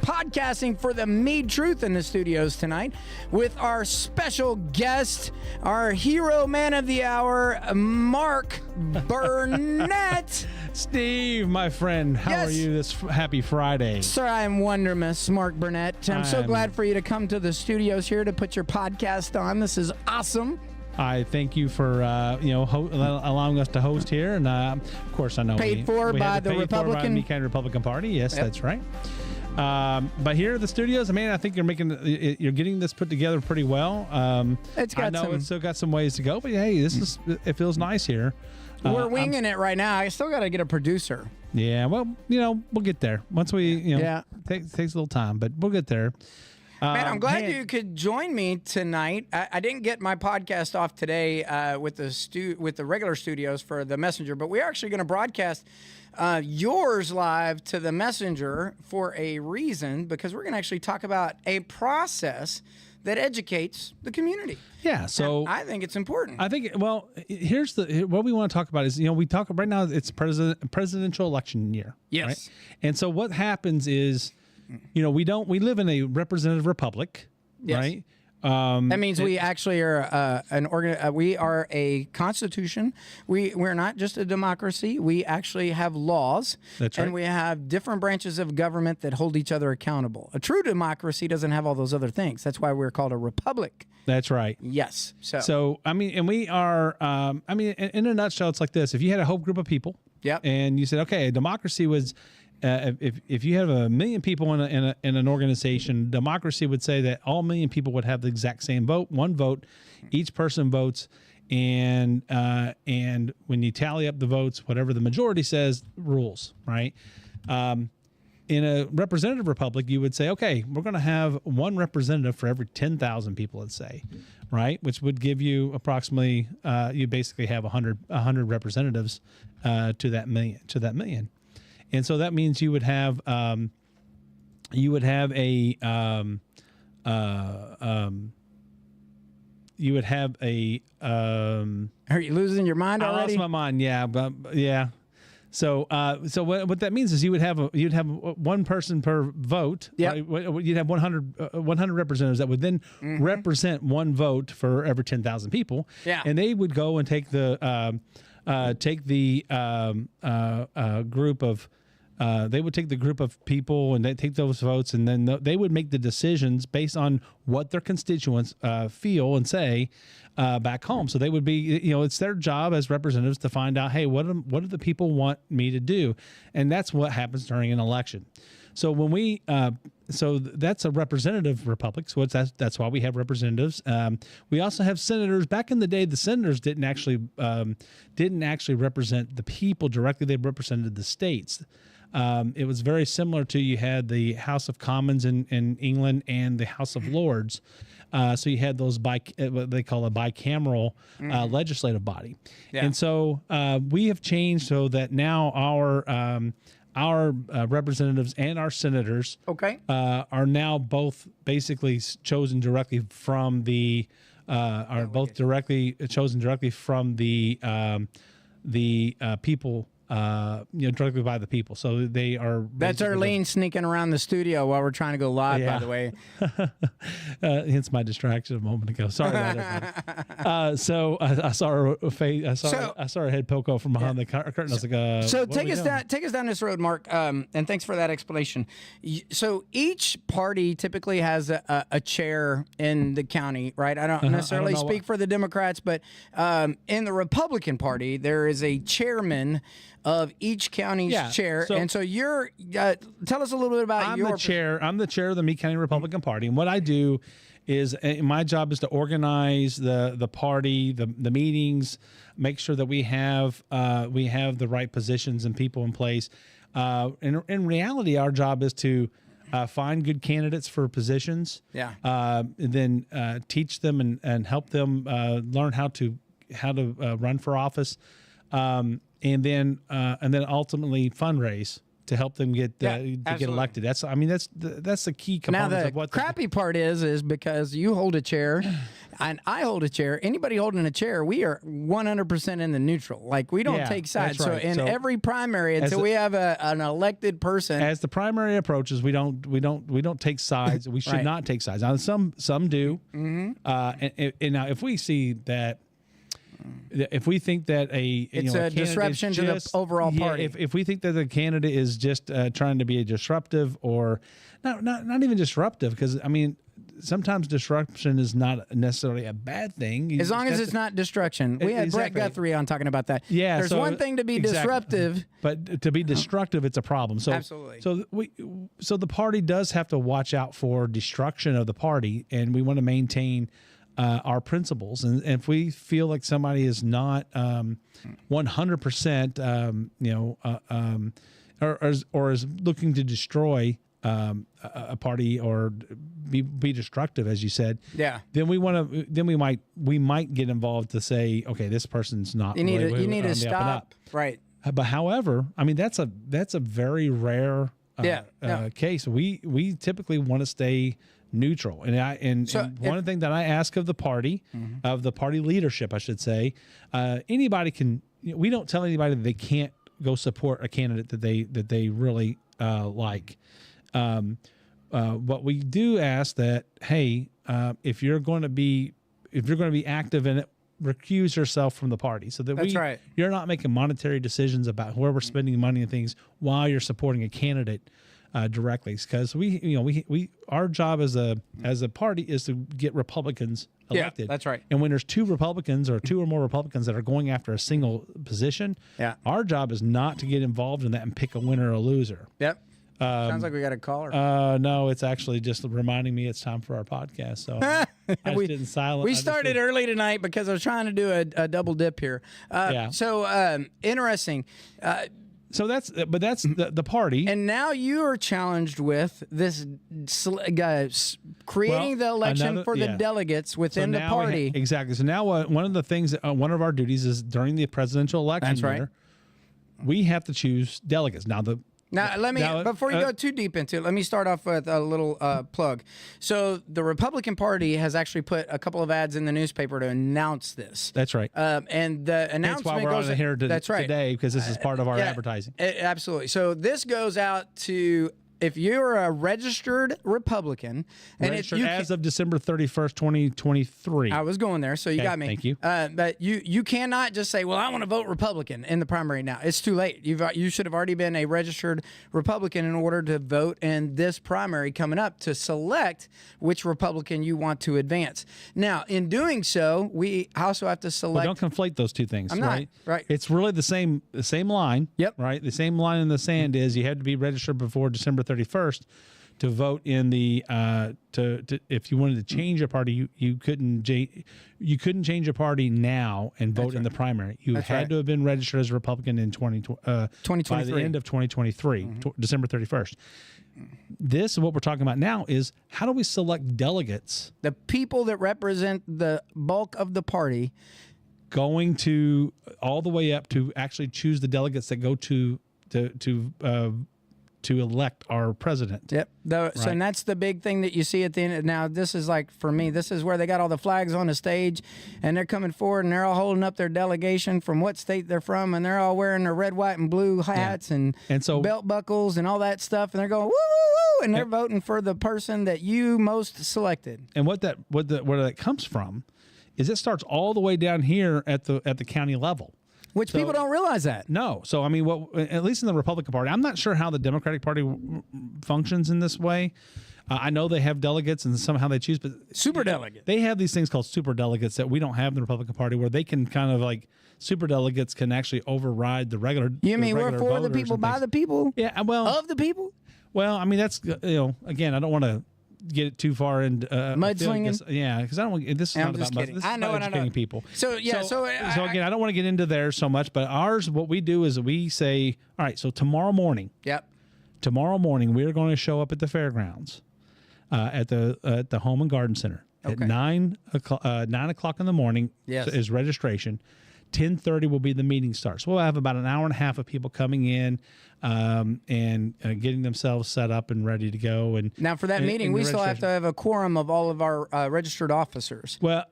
podcasting for the Meade Truth in the studios tonight with our special guest, our hero man of the hour, Mark Burnett. Steve, my friend, how are you this happy Friday? Sir, I am Wondermiss, Mark Burnett. I'm so glad for you to come to the studios here to put your podcast on. This is awesome. I thank you for allowing us to host here, and of course I know paid for by the Meade County Republican Party. Yes, yep. That's right. But here at the studios, man, I think you're getting this put together pretty well. It's still got some ways to go, but hey, it feels nice here. We're winging it right now. I still got to get a producer. Yeah, well, we'll get there once we, takes a little time, but we'll get there. Man, I'm glad you could join me tonight. I didn't get my podcast off today with the regular studios for the Messenger, but we're actually going to broadcast yours live to the Messenger for a reason, because we're going to actually talk about a process that educates the community. Yeah, so and I think it's important. I think here's what we want to talk about is we talk right now. It's presidential election year. Yes, right? And so what happens is, we live in a representative republic, yes. Right? That means we actually are we are a constitution. We're not just a democracy. We actually have laws. That's right. And we have different branches of government that hold each other accountable. A true democracy doesn't have all those other things. That's why we're called a republic. That's right. Yes. So and we are. In a nutshell, it's like this: if you had a whole group of people, yep. And you said, okay, democracy was. If you have 1 million people in an organization, democracy would say that all 1 million people would have the exact same vote, one vote, each person votes, and when you tally up the votes, whatever the majority says rules, right? In a representative republic, you would say, okay, we're going to have one representative for every 10,000 people, let's say, right? Which would give you approximately, you basically have 100 representatives to that million. And so that means you would have a Are you losing your mind already? I lost my mind. Yeah, but yeah. So what that means is you'd have one person per vote. Yeah. Right? You'd have 100 representatives that would then represent one vote for every 10,000 people. Yeah. And they would go and take the group of. They would take the group of people and they take those votes, and then they would make the decisions based on what their constituents feel and say back home. So they would be, it's their job as representatives to find out, hey, what do the people want me to do? And that's what happens during an election. So when so that's a representative republic. So that's why we have representatives. We also have senators. Back in the day, the senators didn't actually represent the people directly. They represented the states. It was very similar to, you had the House of Commons in England and the House of Lords. So you had those what they call a bicameral legislative body. Yeah. And so we have changed so that now our representatives and our senators are now both basically chosen directly from the chosen directly from the people. Directly by the people. So they are. That's Arlene sneaking around the studio while we're trying to go live. Yeah. By the way, hence my distraction a moment ago. Sorry about it. So I saw her face. I saw her head poke out from behind the curtain. I was like, "So take us down this road, Mark." And thanks for that explanation. So each party typically has a chair in the county, right? I don't necessarily speak for the Democrats, but in the Republican Party, there is a chairman of each county's chair. And so you're tell us a little bit about your chair. I'm the chair of the Meade County Republican Party, and what I do is my job is to organize the party, the meetings, make sure that we have the right positions and people in place. In reality, our job is to find good candidates for positions. Yeah. And then teach them and help them learn how to run for office. And then ultimately fundraise to help them get elected. That's the key component. Now the of what crappy part is because you hold a chair, and I hold a chair. Anybody holding a chair, we are 100% in the neutral. Like, we don't take sides. That's right. So in every primary, until we have an elected person, as the primary approaches, we don't take sides. We should not take sides. Now some do. Mm-hmm. And now if we see that. If we think that it's a disruption to the overall party, if we think that the candidate is just trying to be a disruptive, or not even disruptive, because I mean, sometimes disruption is not necessarily a bad thing. As long as it's not destruction. We had Brett Guthrie on talking about that. Yeah, there's one thing to be disruptive, but to be destructive, it's a problem. So absolutely. So the party does have to watch out for destruction of the party, and we want to maintain our principles. And if we feel like somebody is not 100%, or is looking to destroy a party or be destructive, as you said, then we might get involved to say, okay, this person's not. You need to stop. Right. But however, I mean, that's a very rare case. We typically want to stay neutral, and one thing that I ask of the party, of the party leadership, I should say, anybody can. We don't tell anybody that they can't go support a candidate that they really like. But we do ask that, hey, if you're going to be active in it, recuse yourself from the party, so that you're not making monetary decisions about where we're spending money and things while you're supporting a candidate directly. Because our job as a party is to get Republicans elected. Yeah, that's right. And when there's two Republicans or two or more Republicans that are going after a single position, our job is not to get involved in that and pick a winner or a loser. Yep. Sounds like we got a caller. No, it's actually just reminding me it's time for our podcast. So I just didn't silence. We started early tonight because I was trying to do a double dip here. So interesting. So that's the party. And now you are challenged with this creating the election for the delegates within the party. Exactly. So now one of the things, one of our duties is during the presidential election year, we have to choose delegates. Now before you go too deep into it, let me start off with a little plug. So the Republican Party has actually put a couple of ads in the newspaper to announce this. That's right. And the announcement that's why we're goes on here today, because this is part of our advertising. Absolutely. So this goes out to, if you're a registered Republican, and as of December 31st, 2023. I was going there, so you got me. Thank you. But you cannot just say, well, I want to vote Republican in the primary now. It's too late. You should have already been a registered Republican in order to vote in this primary coming up to select which Republican you want to advance. Now, in doing so, we also have to select. Well, don't conflate those two things. I'm right? not. Right. It's really the same line. Yep. Right. The same line in the sand is you had to be registered before December 31st to vote in the if you wanted to change a party, you couldn't change a party now and vote in the primary. You had to have been registered as a Republican in 2023 by the end of 2023, December 31st. This is what we're talking about now is how do we select delegates? The people that represent the bulk of the party, going to all the way up to actually choose the delegates that go to elect our president. Yep. So and that's the big thing that you see at the end. Now, this is like, for me, this is where they got all the flags on the stage, and they're coming forward, and they're all holding up their delegation from what state they're from, and they're all wearing their red, white, and blue hats and so belt buckles and all that stuff, and they're going, woo, woo, woo, and they're voting for the person that you most selected. And where that comes from is it starts all the way down here at the county level. Which people don't realize that. No. So, I mean, at least in the Republican Party, I'm not sure how the Democratic Party functions in this way. I know they have delegates and somehow they choose, but super delegates. They have these things called super delegates that we don't have in the Republican Party, where they can kind of like super delegates can actually override the regular. You mean we're for the people, by the people? Yeah. Well, of the people. Well, I mean, that's again, I don't want to get it too far into mudslinging. Yeah, because I don't want. This is not about mud. This is about educating people. So again, I don't want to get into there so much. But ours, what we do is we say, all right. So tomorrow morning. Yep. Tomorrow morning, we are going to show up at the fairgrounds, at the Home and Garden Center at 9 o'clock in the morning. Yes. Is registration 10:30 will be the meeting start. So we'll have about an hour and a half of people coming in and getting themselves set up and ready to go. And now for that meeting, we still have to have a quorum of all of our registered officers. Well,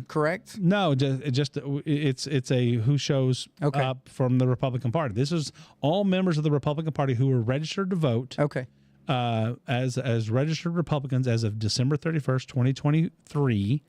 correct? No, it's a who shows up from the Republican Party. This is all members of the Republican Party who are registered to vote. Okay. As registered Republicans as of December 31st, 2023.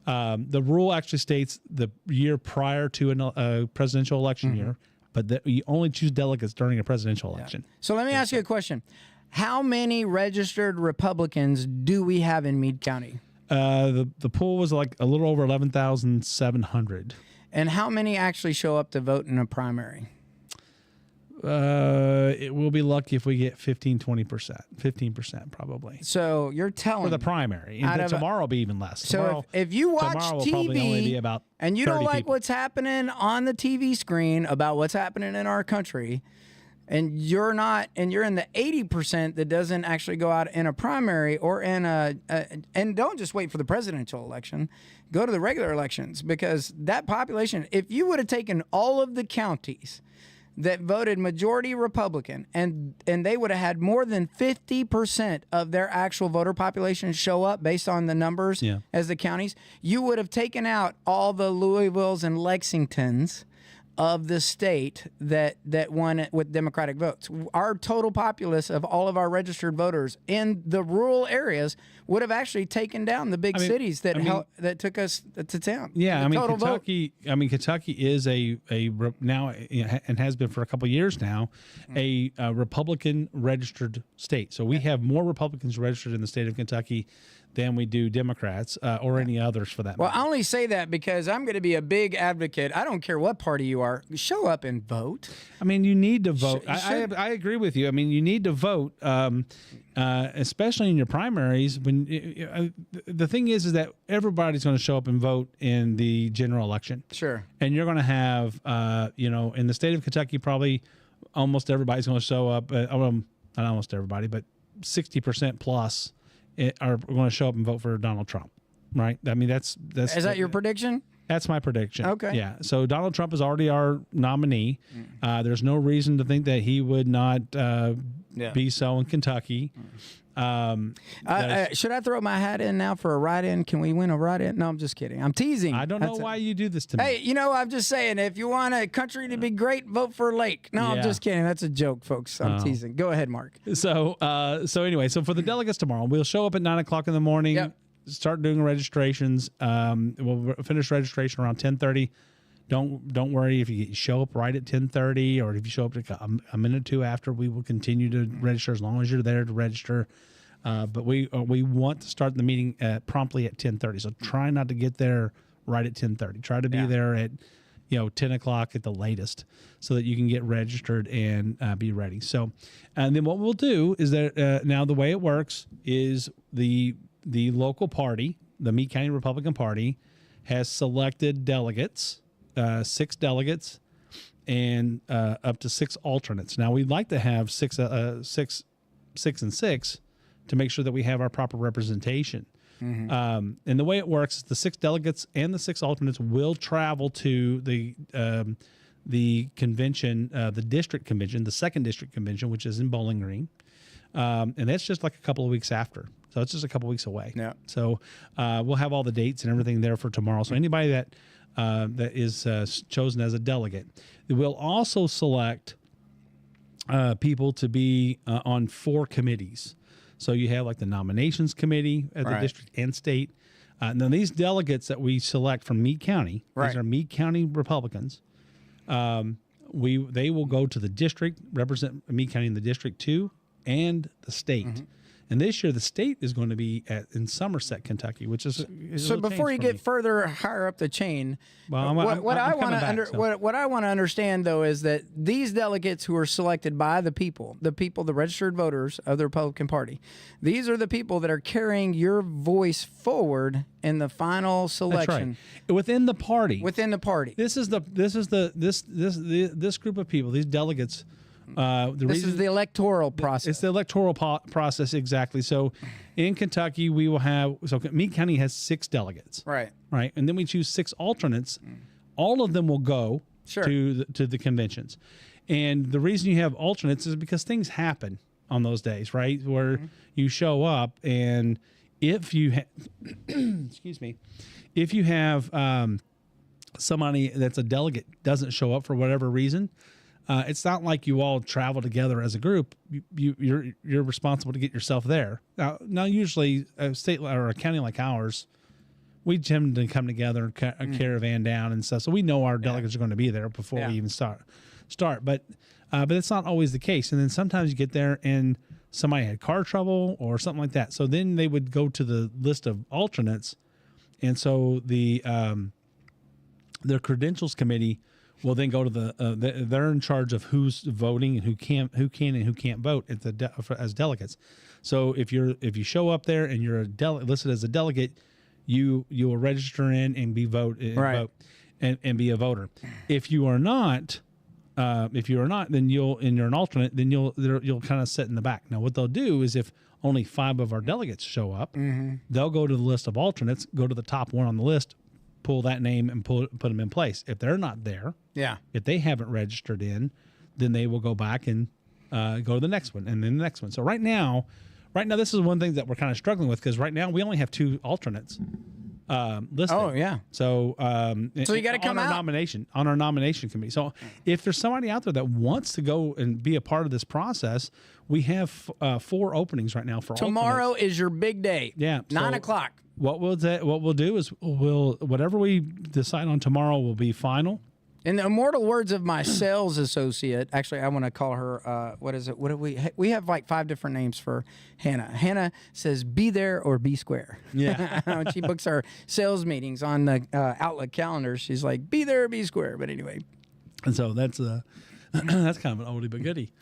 The rule actually states the year prior to a presidential election year, but that you only choose delegates during a presidential election. So let me ask you a question. How many registered Republicans do we have in Meade County? The pool was like a little over 11,700. And how many actually show up to vote in a primary? It will be lucky if we get 15% probably. So you're telling for the primary, and tomorrow will be even less. So tomorrow, if you watch will TV probably only be about and you don't like people. what's happening on the TV screen about what's happening in our country, and you're in the 80% that doesn't actually go out in a primary or in and don't just wait for the presidential election, go to the regular elections, because that population, if you would have taken all of the counties that voted majority Republican, and they would have had more than 50% of their actual voter population show up based on the numbers as the counties, you would have taken out all the Louisvilles and Lexingtons of the state that won it with Democratic votes. Our total populace of all of our registered voters in the rural areas would have actually taken down the big cities that took us to town. Yeah, Kentucky. Vote. Kentucky is a now and has been for a couple of years now a Republican registered state. So we have more Republicans registered in the state of Kentucky than we do Democrats or any others for that matter. Well, I only say that because I'm going to be a big advocate. I don't care what party you are. Show up and vote. I mean, you need to vote. I agree with you. I mean, you need to vote, especially in your primaries. When the thing is that everybody's going to show up and vote in the general election. Sure. And you're going to have, in the state of Kentucky, probably almost everybody's going to show up. Not almost everybody, but 60% plus are going to show up and vote for Donald Trump, right? I mean, that's is that your prediction? That's my prediction. Okay. Yeah. So Donald Trump is already our nominee. There's no reason to think that he would not be so in Kentucky. Should I throw my hat in now for a write-in? Can we win a write-in? No, I'm just kidding. I'm teasing. I don't know why you do this to me. Hey, I'm just saying, if you want a country to be great, vote for Lake. No, I'm just kidding. That's a joke, folks. I'm teasing. Go ahead, Mark. So anyway, for the delegates tomorrow, we'll show up at 9:00 in the morning. Yep. Start doing registrations. We'll finish registration around 10:30. Don't worry if you show up right at 10:30 or if you show up a minute or two after. We will continue to register as long as you're there to register. But we want to start the meeting promptly at 10:30. So try not to get there right at 10:30. Try to be there at 10 o'clock at the latest, so that you can get registered and be ready. So, and then what we'll do is that now the way it works is the local party, the Meade County Republican Party, has selected delegates, 6 delegates, and up to 6 alternates. Now we'd like to have 6 and 6 to make sure that we have our proper representation. And the way it works is the 6 delegates and the 6 alternates will travel to the convention, the district convention, the 2nd district convention, which is in Bowling Green. And that's just like a couple of weeks after. So it's just a couple of weeks away. Yeah. So we'll have all the dates and everything there for tomorrow. So anybody that is chosen as a delegate, we'll also select people to be on 4 committees. So you have like the nominations committee at the district and state. Now these delegates that we select from Meade County, these are Meade County Republicans. They will go to the district, represent Meade County in the district 2 and the state. And this year, the state is going to be in Somerset, Kentucky, which is so. Before you get further higher up the chain, what I want to understand though is that these delegates who are selected by the people, the registered voters of the Republican Party, these are the people that are carrying your voice forward in the final selection. That's right. Within the party. This group of people, these delegates. This is the electoral process. It's the electoral process, exactly. So in Kentucky, we will have, Meade County has 6 delegates. Right. And then we choose 6 alternates. all of them will go Sure. to the conventions. And the reason you have alternates is because things happen on those days, right? Where you show up, and if you excuse me, if you have somebody that's a delegate doesn't show up for whatever reason, it's not like you all travel together as a group. You're responsible to get yourself there. Now usually a state or a county like ours, we tend to come together and a caravan down and stuff. So we know our delegates are going to be there before we even start. But it's not always the case. And then sometimes you get there and somebody had car trouble or something like that. So then they would go to the list of alternates. And so the credentials committee will then go to they're in charge of who's voting and who can and who can't vote as delegates. So if you show up there and you're listed as a delegate, you will register in and vote and be a voter. If you are not, then you're an alternate. Then you'll kind of sit in the back. Now, what they'll do is if only 5 of our delegates show up, they'll go to the list of alternates, go to the top one on the list, pull that name and put them in place. If they're not there, if they haven't registered in, then they will go back and go to the next one and then the next one. So right now, this is one thing that we're kind of struggling with, because right now we only have 2 alternates listed. Oh yeah. So you got to come out on our nomination committee. So if there's somebody out there that wants to go and be a part of this process, we have 4 openings right now for tomorrow. Alternates. Is your big day. Yeah, 9 o'clock. What we'll do is whatever we decide on tomorrow will be final. In the immortal words of my sales associate, actually, I want to call her, what is it? What do we have like 5 different names for Hannah. Hannah says, be there or be square. Yeah. When she books our sales meetings on the Outlook calendar, she's like, be there or be square. But anyway. And so that's that's kind of an oldie but goodie.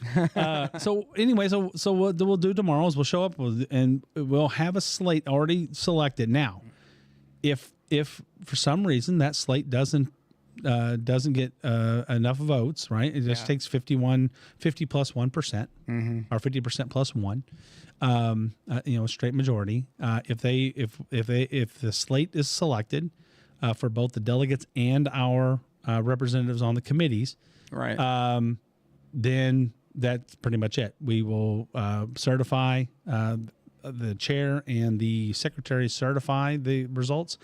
So anyway, so what we'll do tomorrow is we'll show up and we'll have a slate already selected. Now, if for some reason that slate doesn't get enough votes, right? It just takes 50 plus 1%, or 50% plus 1, straight majority. If the slate is selected for both the delegates and our representatives on the committees, right? Then that's pretty much it. We will certify, the chair and the secretary certify the results,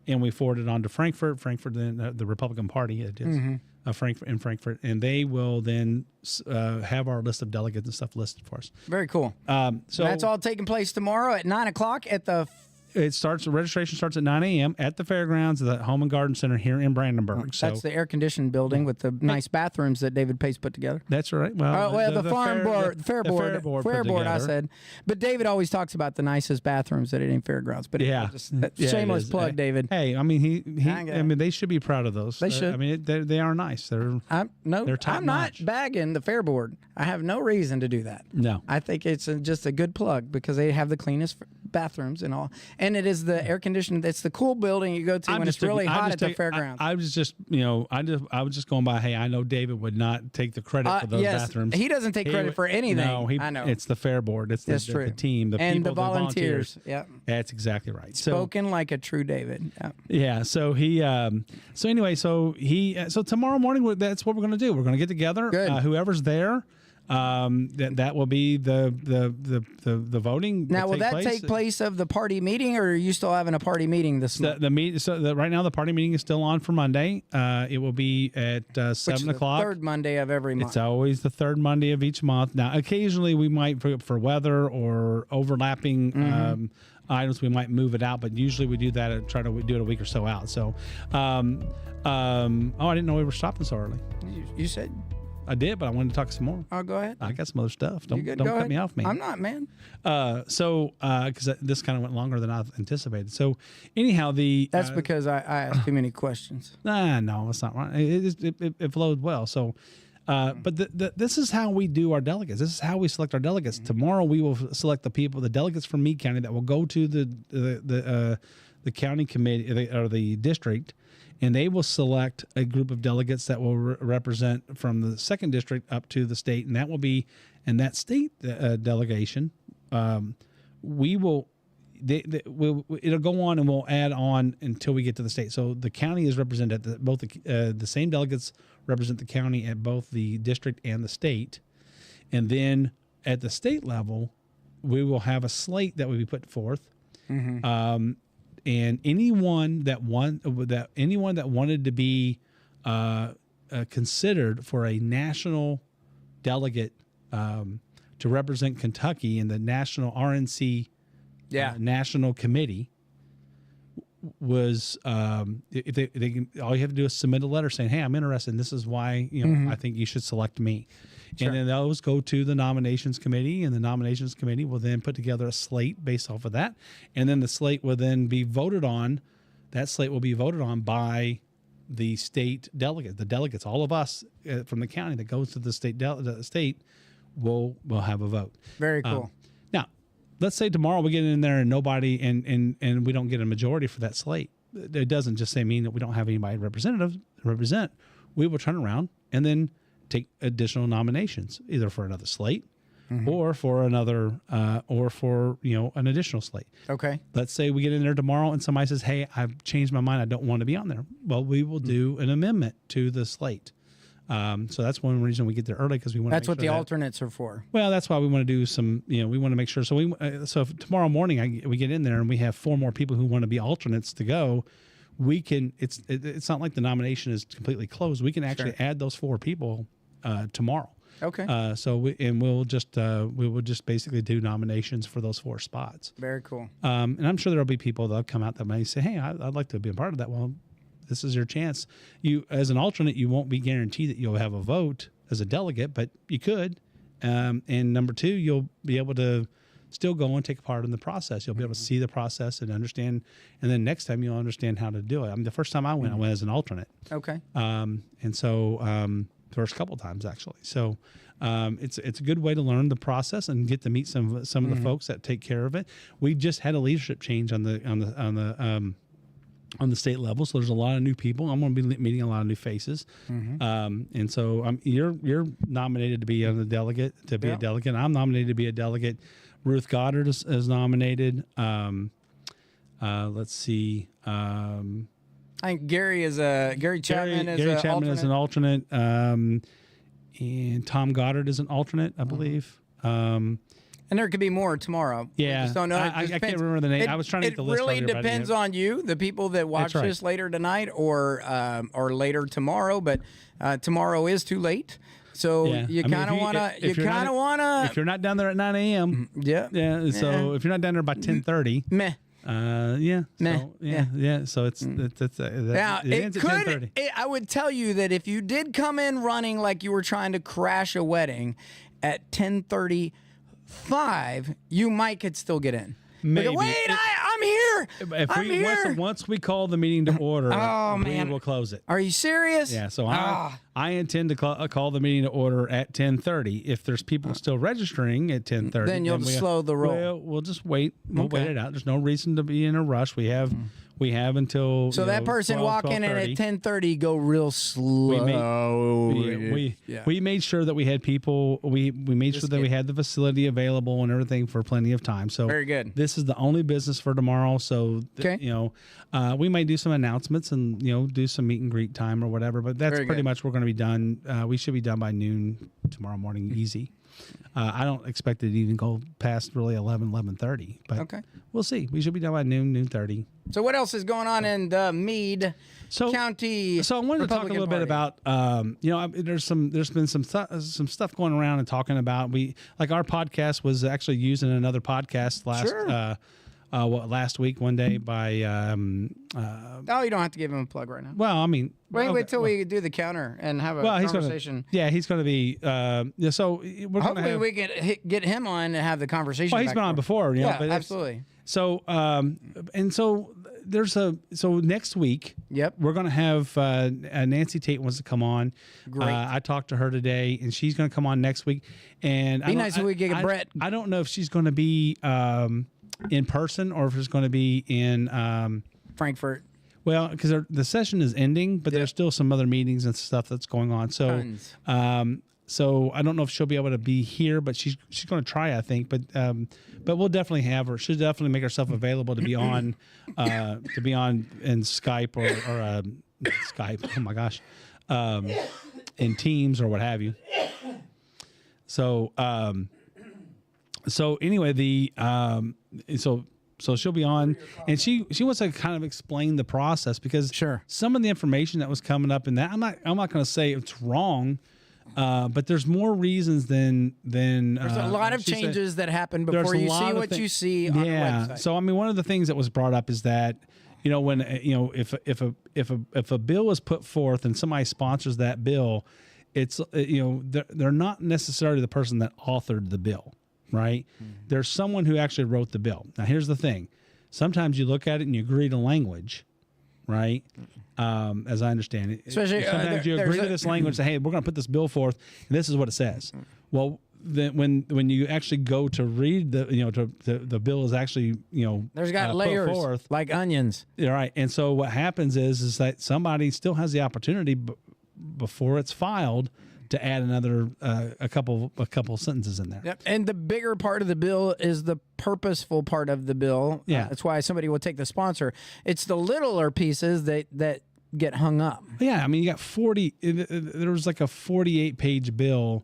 and we forward it on to Frankfurt. Frankfurt, then the Republican Party, it is Frankfurt, and they will then have our list of delegates and stuff listed for us. Very cool. So that's all taking place tomorrow at 9 o'clock at the. Registration starts at 9 a.m. at the fairgrounds, the Home and Garden Center here in Brandenburg. That's the air-conditioned building with the nice bathrooms that David Pace put together. That's right. Well, the fair board, I said. But David always talks about the nicest bathrooms at any fairgrounds. But shameless plug, David. Hey, I mean, they should be proud of those. They should. I mean, they are nice. They're top I'm notch. not bagging the fair board. I have no reason to do that. No. I think it's just a good plug because they have the cleanest bathrooms and all. And it is the air conditioned. It's the cool building you go to when it's really hot at the fairgrounds. I was just going by. Hey, I know David would not take the credit for those bathrooms. He doesn't take credit for anything. No, I know. It's the fair board. It's the team, the and people, the volunteers. Yeah, that's exactly right. Spoken like a true David. Yeah. So he. So tomorrow morning, that's what we're going to do. We're going to get together. Good. Whoever's there. That will be the voting. Now, will that take place of the party meeting, or are you still having a party meeting this month? Right now the party meeting is still on for Monday. It will be at 7 o'clock. Third Monday of every month. It's always the third Monday of each month. Now, occasionally we might, for weather or overlapping items, we might move it out, but usually we do that and try to do it a week or so out. So, I didn't know we were stopping so early. You said. I did, but I wanted to talk some more. Oh, go ahead. I got some other stuff. Don't go cut ahead. me off, man. I'm not, man. Because this kind of went longer than I anticipated. So, anyhow, that's because I asked too many questions. No, it's not right. It flowed well. So, but this is how we do our delegates. This is how we select our delegates. Tomorrow, we will select the delegates from Meade County that will go to the county committee or the district. And they will select a group of delegates that will represent from the second district up to the state, and that will be, and that state delegation, we will it'll go on and we'll add on until we get to the state. So the county is represented at both the same delegates represent the county at both the district and the state. And then at the state level, we will have a slate that will be put forth. And anyone that wanted to be considered for a national delegate to represent Kentucky in the national RNC national committee was if they can, all you have to do is submit a letter saying, hey, I'm interested and this is why I think you should select me. Sure. And then those go to the nominations committee, and the nominations committee will then put together a slate based off of that, and then the slate will then be voted on. That slate will be voted on by the state delegate. The delegates, all of us from the county that goes to the state will have a vote. Very cool. Now, let's say tomorrow we get in there and nobody and we don't get a majority for that slate. It doesn't just mean that we don't have anybody to represent. We will turn around and then take additional nominations, either for another slate or for another or for an additional slate. Okay. Let's say we get in there tomorrow and somebody says, hey, I've changed my mind, I don't want to be on there. Well, we will do an amendment to the slate. So that's one reason we get there early, because we want to. That's what the alternates are for. Well, that's why we want to do some. We want to make sure. So so if tomorrow morning we get in there and we have 4 more people who want to be alternates to go, we can. It's not like the nomination is completely closed. We can actually add those 4 people tomorrow. Okay. We'll just basically do nominations for those 4 spots. Very cool. And I'm sure there'll be people that'll come out that may say, hey, I'd like to be a part of that. Well, this is your chance. You, as an alternate, you won't be guaranteed that you'll have a vote as a delegate, but you could. And number 2, you'll be able to still go and take part in the process. You'll be able to see the process and understand. And then next time you'll understand how to do it. I mean, the first time I went as an alternate. Okay. And so the first couple times actually. So it's a good way to learn the process and get to meet some of the folks that take care of it. We just had a leadership change on the state level, so there's a lot of new people. I'm going to be meeting a lot of new faces, and so you're nominated to be a delegate. A delegate. I'm nominated to be a delegate. Ruth Goddard is nominated. Let's see. I think Gary Chapman is an alternate, and Tom Goddard is an alternate, I believe. And there could be more tomorrow. Yeah, just don't know. I can't remember the name. I was trying to get the list. It really depends on you, the people that watch this later tonight or later tomorrow. But tomorrow is too late, so you kind of want to. If you're not down there at 9 a.m. So if you're not down there by 10:30, meh. So it's now it could. I would tell you that if you did come in running like you were trying to crash a wedding at 10:35, you could still get in. Maybe. Wait, I'm here. Once we call the meeting to order, we will close it. Are you serious? Yeah. So I intend to call the meeting to order at 10:30. If there's people still registering at 10:30, then you'll slow the roll. We'll just wait. We'll wait it out. There's no reason to be in a rush. We have until. So that person 12, walking in at 10:30 go real slow. We made sure that we had people. We made sure that we had the facility available and everything for plenty of time. So very good. This is the only business for tomorrow. So we might do some announcements and do some meet and greet time or whatever. But that's pretty much we're going to be done. We should be done by noon tomorrow morning, easy. I don't expect it to even go past really 11:30. But we'll see. We should be done by noon 30. So what else is going on in the Meade County? So I wanted to talk a little bit about there's been some stuff going around and talking about our podcast was actually using another podcast last week one day by you don't have to give him a plug right now. Well, I mean, wait till we do the counter and have a conversation. He's going to be so we're hopefully we can get him on and have the conversation. Well, he's been on before, but absolutely. So next week, we're going to have Nancy Tate wants to come on. Great. I talked to her today, and she's going to come on next week. And be nice if we get Brett. I don't know if she's going to be in person or if it's going to be in Frankfurt. Well, because the session is ending, but there's still some other meetings and stuff that's going on. So, So I don't know if she'll be able to be here, but she's going to try, I think. But we'll definitely have her. She'll definitely make herself available to be on in Skype or Skype. Oh my gosh, in Teams or what have you. So anyway, so she'll be on, and she wants to kind of explain the process, because some of the information that was coming up in that, I'm not going to say it's wrong, but there's more reasons than there's a lot of changes that happen before you see what you see on the website. So I mean, one of the things that was brought up is that, when if a bill is put forth and somebody sponsors that bill, it's they're not necessarily the person that authored the bill. Right? Mm-hmm. There's someone who actually wrote the bill. Now, here's the thing. Sometimes you look at it and you agree to language, right? As I understand it. Especially, sometimes you agree to this language, say, hey, we're going to put this bill forth, and this is what it says. Mm-hmm. Well, then when you actually go to read the bill is actually, there's got layers put forth, like onions. Right. And so what happens is that somebody still has the opportunity before it's filed to add another a couple sentences in there. Yep. And the bigger part of the bill is the purposeful part of the bill. Yeah. That's why somebody will take the sponsor. It's the littler pieces that get hung up. Yeah, I mean, you got 40. There was like a 48-page bill.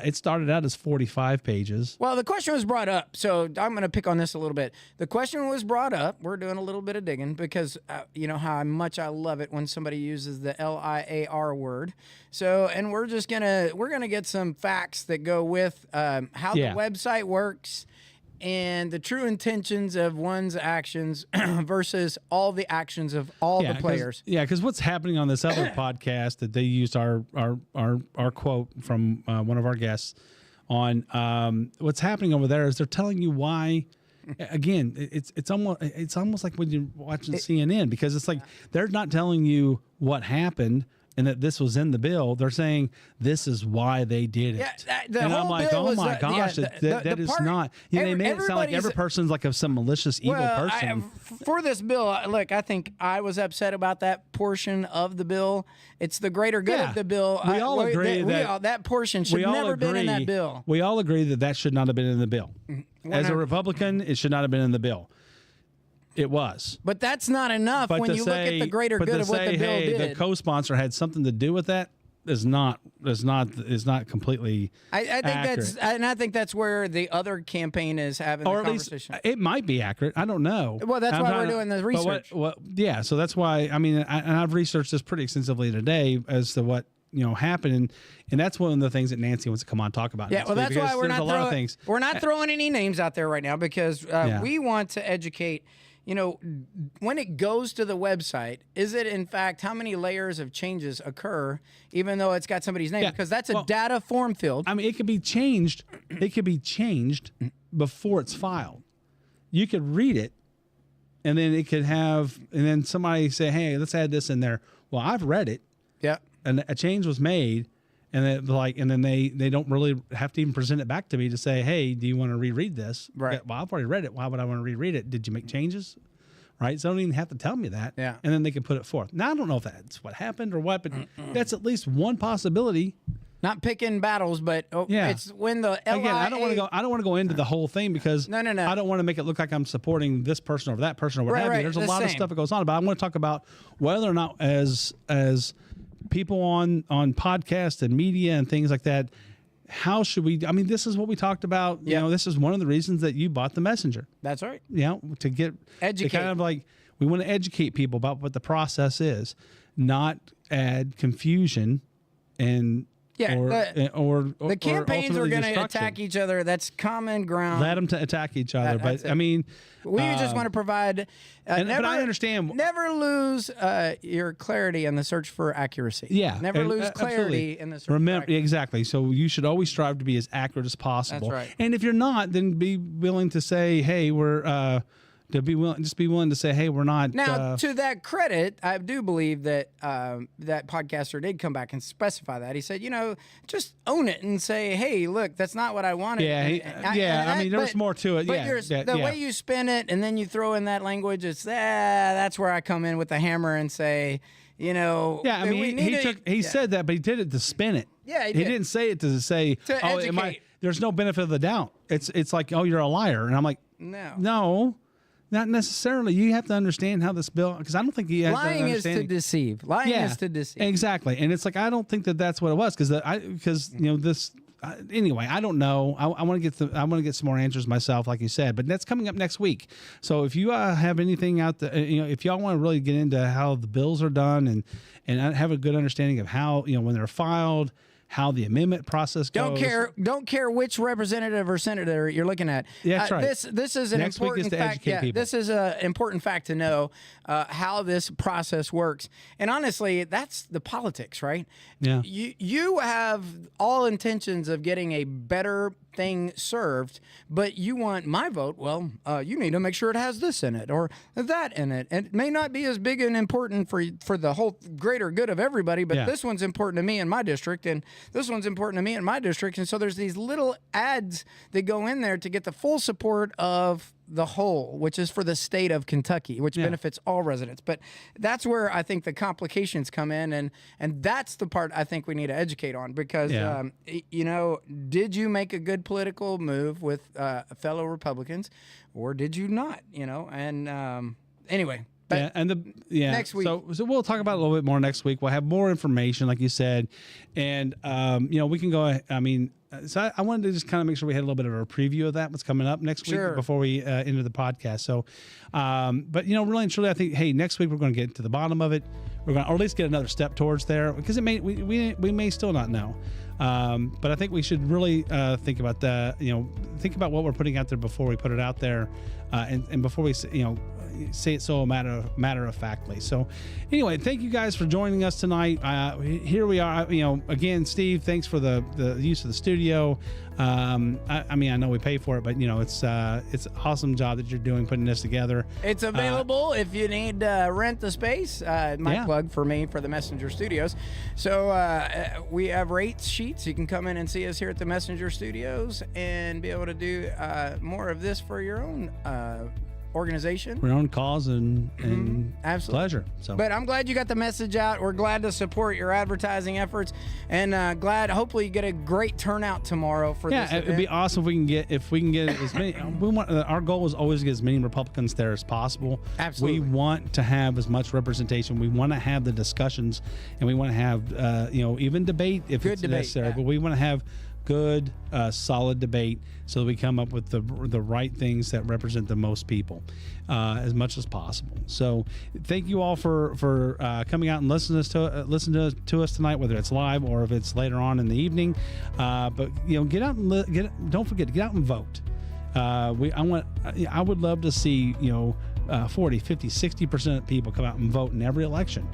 It started out as 45 pages. Well, the question was brought up, so I'm going to pick on this a little bit. The question was brought up. We're doing a little bit of digging because you know how much I love it when somebody uses the LIAR word. So, and we're gonna get some facts that go with how the website works and the true intentions of one's actions versus all the actions of all the players. Because what's happening on this other podcast that they used our quote from one of our guests on, what's happening over there is they're telling you why. Again, it's almost like when you're watching CNN, because it's like they're not telling you what happened and that this was in the bill. They're saying this is why they did it. Yeah, and I'm like, oh my gosh, that is not. They made it sound like every person's like some malicious, evil person. For this bill, look, I think I was upset about that portion of the bill. It's the greater good of the bill. We all agree that portion should never been in that bill. We all agree that should not have been in the bill. As a Republican, it should not have been in the bill. It was. But that's not enough when you look at the greater good of what the bill did. The co-sponsor had something to do with that is not completely accurate. I think that's where the other campaign is having the conversation. It might be accurate. I don't know. Well, that's why we're doing the research. So that's why, I mean, I've researched this pretty extensively today as to what happened, and that's one of the things that Nancy wants to come on and talk about. Yeah, well, that's why we're not throwing any names out there right now, because we want to educate. When it goes to the website, is it in fact how many layers of changes occur, even though it's got somebody's name? Because that's a data form field. I mean, it could be changed. It could be changed before it's filed. You could read it, and then and then somebody say, "Hey, let's add this in there." Well, I've read it. Yeah. And a change was made, and then they don't really have to even present it back to me to say, hey, do you want to reread this? Right. Well, I've already read it. Why would I want to reread it? Did you make changes? Right. So they don't even have to tell me that. Yeah. And then they can put it forth. Now, I don't know if that's what happened or what, but that's at least one possibility. Not picking battles, but it's when the LIA... Again, I don't want to go into the whole thing, because no. I don't want to make it look like I'm supporting this person or that person or what have you. There's a lot of stuff that goes on, but I want to talk about whether or not as people on podcasts and media and things like that, how should we? I mean, this is what we talked about. This is one of the reasons that you bought the Messenger. That's right. To get educate. To kind of like, we want to educate people about what the process is, not add confusion and. The campaigns are going to attack each other. That's common ground. Let them attack each other. But I mean, we just want to provide. But I understand. Never lose your clarity in the search for accuracy. Yeah. Never lose clarity in the search for accuracy. Exactly. So you should always strive to be as accurate as possible. That's right. And if you're not, then be willing to say, hey, we're. to be willing to say, hey, we're not. Now, to that credit, I do believe that that podcaster did come back and specify that. He said, just own it and say, hey, look, that's not what I wanted. Yeah, I mean, there's more to it. But the way you spin it and then you throw in that language, it's that's where I come in with the hammer and say, Yeah, I mean, he said that, but he did it to spin it. Yeah, he didn't say it to say, to educate. There's no benefit of the doubt. It's like, oh, you're a liar. And I'm like, no. Not necessarily. You have to understand how this bill, because I don't think you have lying to is to deceive. Lying is to deceive. Exactly. And it's like, I don't think that's what it was, this. Anyway, I don't know. I want to get some more answers myself, like you said. But that's coming up next week. So if you have anything out there, if y'all want to really get into how the bills are done and have a good understanding of how when they're filed, how the amendment process goes. Don't care which representative or senator you're looking at. Yeah, that's right. This is an important fact. This is an important fact to know how this process works. And honestly, that's the politics, right? Yeah. You have all intentions of getting a better thing served, but you want my vote. Well, you need to make sure it has this in it or that in it. And it may not be as big and important for the whole greater good of everybody, but this one's important to me in my district, and this one's important to me in my district. And so there's these little ads that go in there to get the full support of the whole, which is for the state of Kentucky, which benefits all residents. But that's where I think the complications come in, and that's the part I think we need to educate on, because did you make a good political move with fellow Republicans, or did you not? Anyway. But next week. So we'll talk about it a little bit more next week. We'll have more information, like you said, and we can go. I mean, so I wanted to just kind of make sure we had a little bit of a preview of that, what's coming up next week before we enter the podcast. So, but really and truly, I think next week we're going to get to the bottom of it. We're going to, or at least get another step towards there, because we may still not know. But I think we should really think about think about what we're putting out there before we put it out there, and before we say it so matter of factly. So anyway, thank you guys for joining us tonight. Here we are. Again, Steve, thanks for the use of the studio. I mean, I know we pay for it, but it's an awesome job that you're doing putting this together. It's available if you need to rent the space. My plug for me for the Messenger Studios. So we have rates sheets. You can come in and see us here at the Messenger Studios and be able to do more of this for your own organization, your own cause and pleasure. So, but I'm glad you got the message out. We're glad to support your advertising efforts, and hopefully you get a great turnout tomorrow for this event. It'd be awesome if we can get as many. Our goal is always to get as many Republicans there as possible. Absolutely, we want to have as much representation. We want to have the discussions, and we want to have even debate if it's necessary. But we want to have good, solid debate, so that we come up with the right things that represent the most people as much as possible. So thank you all for coming out and listening to us tonight, whether it's live or if it's later on in the evening. But get out and don't forget to get out and vote. I would love to see 40, 50, 60% of people come out and vote in every election.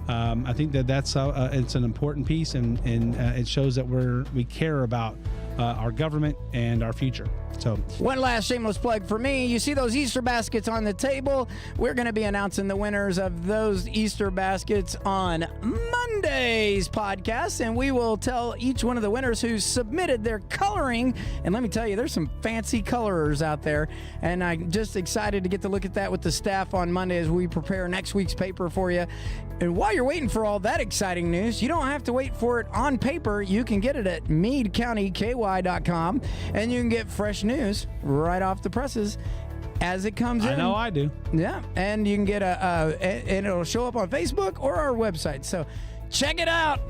I think that's it's an important piece, and it shows that we care about our government and our future. So, one last shameless plug for me. You see those Easter baskets on the table? We're going to be announcing the winners of those Easter baskets on Monday's podcast, and we will tell each one of the winners who submitted their coloring. And let me tell you, there's some fancy colorers out there, and I'm just excited to get to look at that with the staff on Monday as we prepare next week's paper for you. And while you're waiting for all that exciting news, you don't have to wait for it on paper. You can get it at meadecountyky.com, and you can get fresh news right off the presses as it comes in. I know I do. Yeah, and you can get and it'll show up on Facebook or our website. So check it out.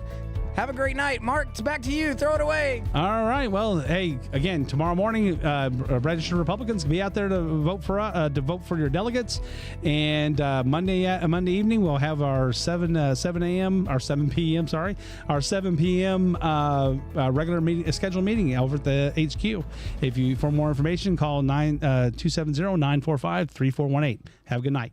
Have a great night. Mark, it's back to you. Throw it away. All right. Well, hey, again, tomorrow morning, registered Republicans can be out there to vote for your delegates. And Monday evening, we'll have our 7 p.m. regular scheduled meeting over at the HQ. For more information, call 270-945-3418. Have a good night.